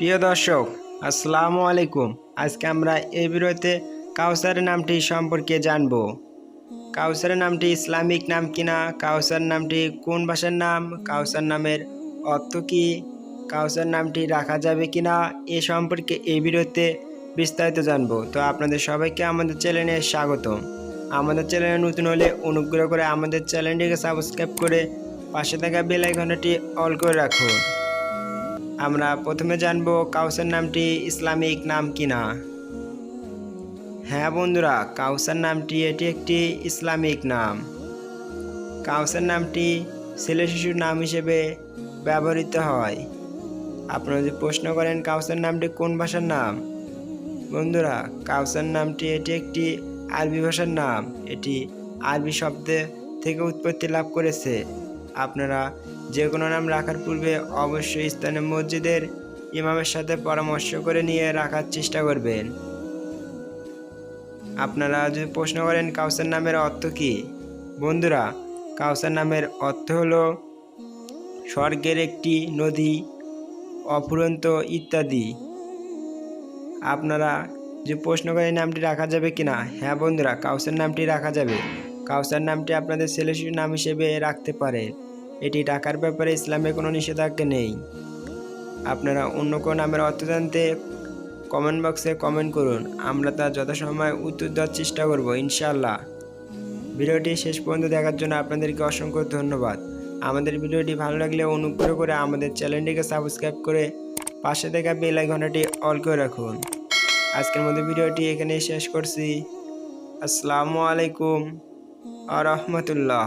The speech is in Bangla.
প্রিয় দর্শক, আসসালামু আলাইকুম। আজকে আমরা এই ভিডিওতে কাউসারের নামটি সম্পর্কে জানব। কাউসারের নামটি ইসলামিক নাম কিনা, কাউসার নামটি কোন ভাষার নাম, কাউসার নামের অর্থ কী, কাউসার নামটি রাখা যাবে কিনা এ সম্পর্কে এই ভিডিওতে বিস্তারিত জানব। তো আপনাদের সবাইকে আমাদের চ্যানেলে স্বাগতম। আমাদের চ্যানেলে নতুন হলে অনুগ্রহ করে আমাদের চ্যানেলটিকে সাবস্ক্রাইব করে পাশে থাকা বেল আইকনটি অল করে রাখুন। আমরা প্রথমে জানব কাউসার নামটি ইসলামিক নাম কিনা। হ্যাঁ বন্ধুরা, কাউসার নামটি এটি একটি ইসলামিক নাম। কাউসার নামটি ছেলে শিশুর নাম হিসেবে ব্যবহৃত হয়। আপনারা যদি প্রশ্ন করেন কাউসার নামটি কোন ভাষার নাম, বন্ধুরা কাউসার নামটি এটি একটি আরবি ভাষার নাম। এটি আরবি শব্দ থেকে উৎপত্তি লাভ করেছে। আপনারা যে কোনো নাম রাখার পূর্বে অবশ্যই স্থানীয় মসজিদের ইমামের সাথে পরামর্শ করে নিয়ে রাখার চেষ্টা করবেন। আপনারা যদি প্রশ্ন করেন কাউসার নামের অর্থ কী, বন্ধুরা কাউসার নামের অর্থ হলো স্বর্গের একটি নদী, অফুরন্ত ইত্যাদি। আপনারা যে প্রশ্ন করেন নামটি রাখা যাবে কিনা, হ্যাঁ বন্ধুরা কাউসার নামটি রাখা যাবে। কাউসার নামটি আপনাদের ছেলে শিশুর নাম হিসেবে রাখতে পারেন। এটি রাখার ব্যাপারে ইসলামে কোনো নিষেধাজ্ঞা নেই। আপনারা অন্য কোনো নামের অর্থ জানতে কমেন্ট বক্সে কমেন্ট করুন, আমরা তা যথাসময়ে উত্তর দেওয়ার চেষ্টা করব ইনশাআল্লাহ। ভিডিওটি শেষ পর্যন্ত দেখার জন্য আপনাদেরকে অসংখ্য ধন্যবাদ। আমাদের ভিডিওটি ভালো লাগলে অনুগ্রহ করে আমাদের চ্যানেলটিকে সাবস্ক্রাইব করে পাশে থাকা বেল আইকনটি অল করে রাখুন। আজকের মতো ভিডিওটি এখানেই শেষ করছি। আসসালামু আলাইকুম ওয়া রাহমাতুল্লাহ।